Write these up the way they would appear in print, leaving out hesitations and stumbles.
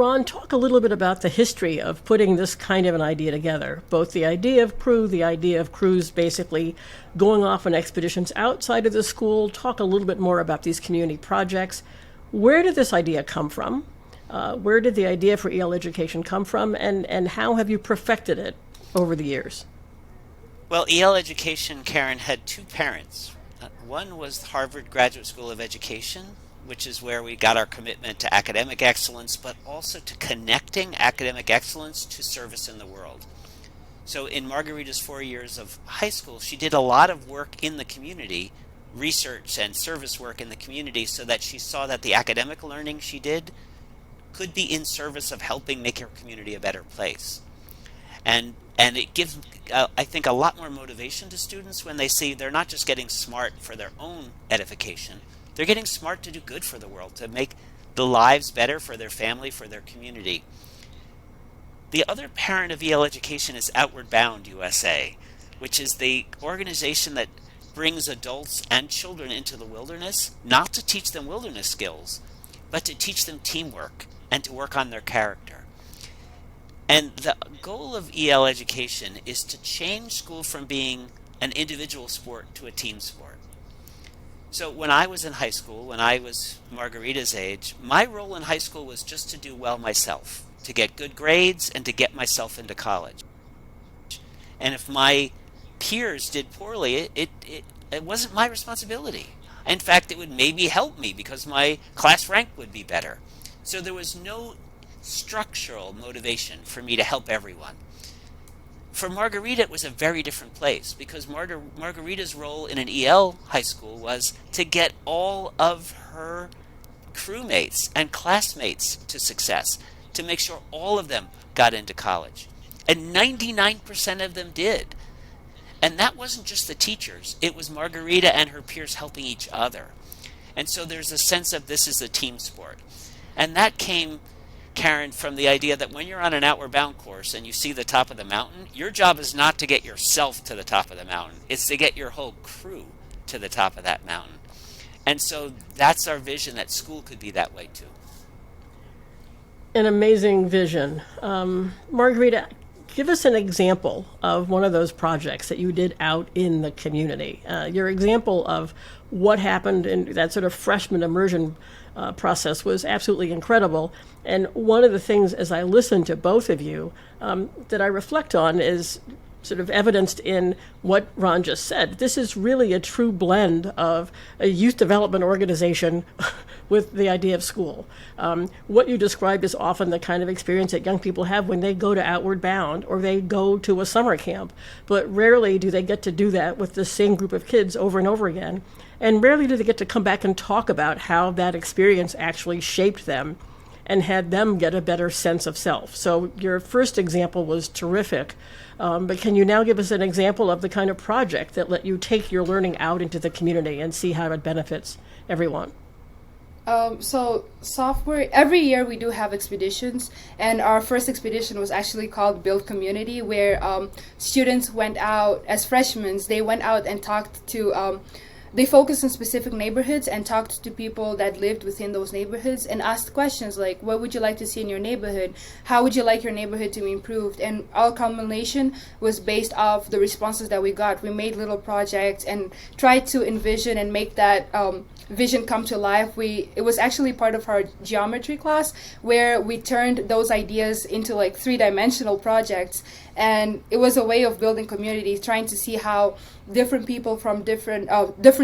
Ron, talk a little bit about the history of putting this kind of an idea together, both the idea of crew, the idea of crews basically going off on expeditions outside of the school. Talk a little bit more about these community projects. Where did this idea come from? Where did the idea for EL education come from, and how have you perfected it over the years? Well, EL education, Karen, had two parents. One was Harvard Graduate School of Education, which is where we got our commitment to academic excellence, but also to connecting academic excellence to service in the world. So in Margarita's 4 years of high school, she did a lot of work in the community, research and service work in the community, so that she saw that the academic learning she did could be in service of helping make her community a better place. And it gives, I think, a lot more motivation to students when they see they're not just getting smart for their own edification, they're getting smart to do good for the world, to make the lives better for their family, for their community. The other parent of EL education is Outward Bound USA, which is the organization that brings adults and children into the wilderness, not to teach them wilderness skills, but to teach them teamwork and to work on their character. And the goal of EL education is to change school from being an individual sport to a team sport. So when I was in high school, when I was Margarita's age, my role in high school was just to do well myself, to get good grades and to get myself into college. And if my peers did poorly, it wasn't my responsibility. In fact, it would maybe help me because my class rank would be better. So there was no structural motivation for me to help everyone. For Margarita, it was a very different place because Margarita's role in an EL high school was to get all of her crewmates and classmates to success, to make sure all of them got into college. And 99% of them did. And that wasn't just the teachers. It was Margarita and her peers helping each other. And so there's a sense of this is a team sport. And that came, Karen, from the idea that when you're on an Outward Bound course and you see the top of the mountain, your job is not to get yourself to the top of the mountain. It's to get your whole crew to the top of that mountain. And so that's our vision, that school could be that way too. An amazing vision. Margarita, give us an example of one of those projects that you did out in the community. Your example of what happened in that sort of freshman immersion process was absolutely incredible. And one of the things, as I listen to both of you, that I reflect on is sort of evidenced in what Ron just said. This is really a true blend of a youth development organization with the idea of school. What you described is often the kind of experience that young people have when they go to Outward Bound or they go to a summer camp, but rarely do they get to do that with the same group of kids over and over again. And rarely do they get to come back and talk about how that experience actually shaped them and had them get a better sense of self. So your first example was terrific, but can you now give us an example of the kind of project that let you take your learning out into the community and see how it benefits everyone? So sophomore, every year we do have expeditions, and our first expedition was actually called Build Community, where students went out as freshmen. They went out and talked to they focused on specific neighborhoods and talked to people that lived within those neighborhoods and asked questions like, what would you like to see in your neighborhood? How would you like your neighborhood to be improved? And our culmination was based off the responses that we got. We made little projects and tried to envision and make that vision come to life. It was actually part of our geometry class where we turned those ideas into like 3-dimensional projects, and it was a way of building community, trying to see how different people from different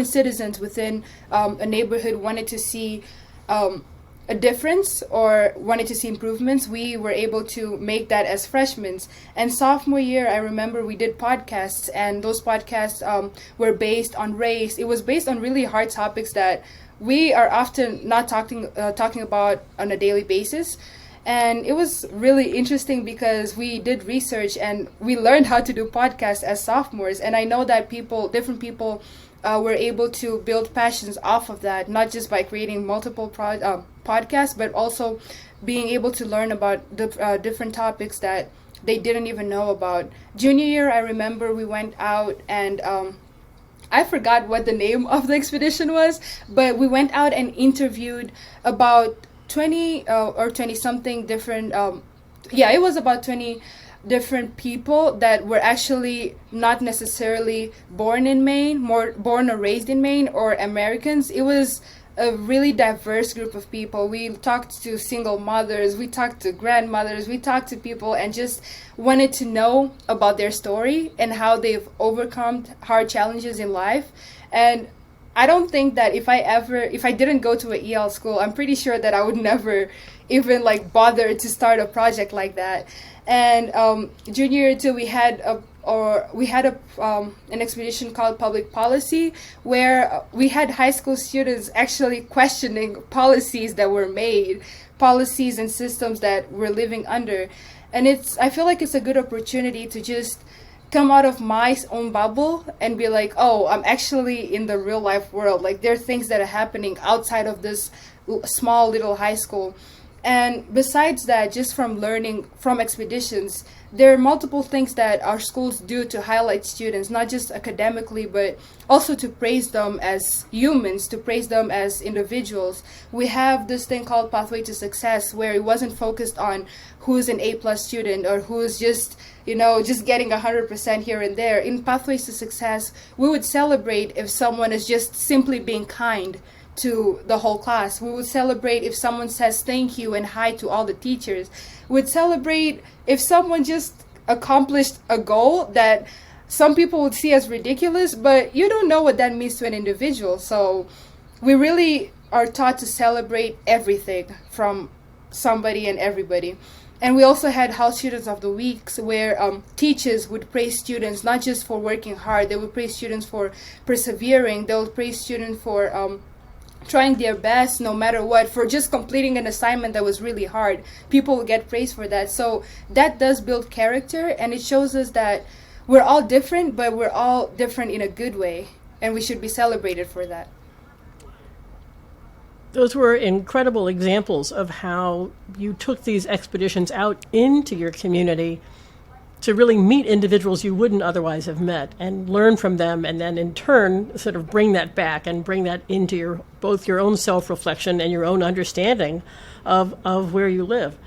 citizens within a neighborhood wanted to see a difference or wanted to see improvements. We were able to make that as freshmen. And sophomore year, I remember we did podcasts, and those podcasts were based on race. It was based on really hard topics that we are often not talking about on a daily basis. And it was really interesting because we did research and we learned how to do podcasts as sophomores. And I know that different people were able to build passions off of that, not just by creating multiple podcasts, but also being able to learn about the different topics that they didn't even know about. Junior year, I remember we went out and I forgot what the name of the expedition was, but we went out and interviewed about 20 or 20 something different, yeah, it was about 20 different people that were actually not necessarily born in Maine, more born or raised in Maine, or Americans. It was a really diverse group of people. We talked to single mothers, we talked to grandmothers, we talked to people and just wanted to know about their story and how they've overcome hard challenges in life. And I don't think that if I didn't go to an EL school, I'm pretty sure that I would never even like bother to start a project like that. And junior year too, we had an expedition called Public Policy, where we had high school students actually questioning policies that were made, policies and systems that we're living under. And I feel like it's a good opportunity to just come out of my own bubble and be like, oh, I'm actually in the real life world. Like, there are things that are happening outside of this small little high school. And besides that, just from learning from expeditions, there are multiple things that our schools do to highlight students, not just academically, but also to praise them as humans, to praise them as individuals. We have this thing called Pathway to Success, where it wasn't focused on who's an A+ student or who's just getting 100% here and there. In Pathways to Success, we would celebrate if someone is just simply being kind to the whole class. We would celebrate if someone says thank you and hi to all the teachers. We'd celebrate if someone just accomplished a goal that some people would see as ridiculous, but you don't know what that means to an individual. So we really are taught to celebrate everything from somebody and everybody. And we also had House Students of the Weeks, where teachers would praise students not just for working hard, they would praise students for persevering, they would praise students for trying their best no matter what, for just completing an assignment that was really hard. People will get praised for that. So that does build character, and it shows us that we're all different, but we're all different in a good way, and we should be celebrated for that. Those were incredible examples of how you took these expeditions out into your community to really meet individuals you wouldn't otherwise have met and learn from them, and then in turn sort of bring that back and bring that into both your own self-reflection and your own understanding of where you live.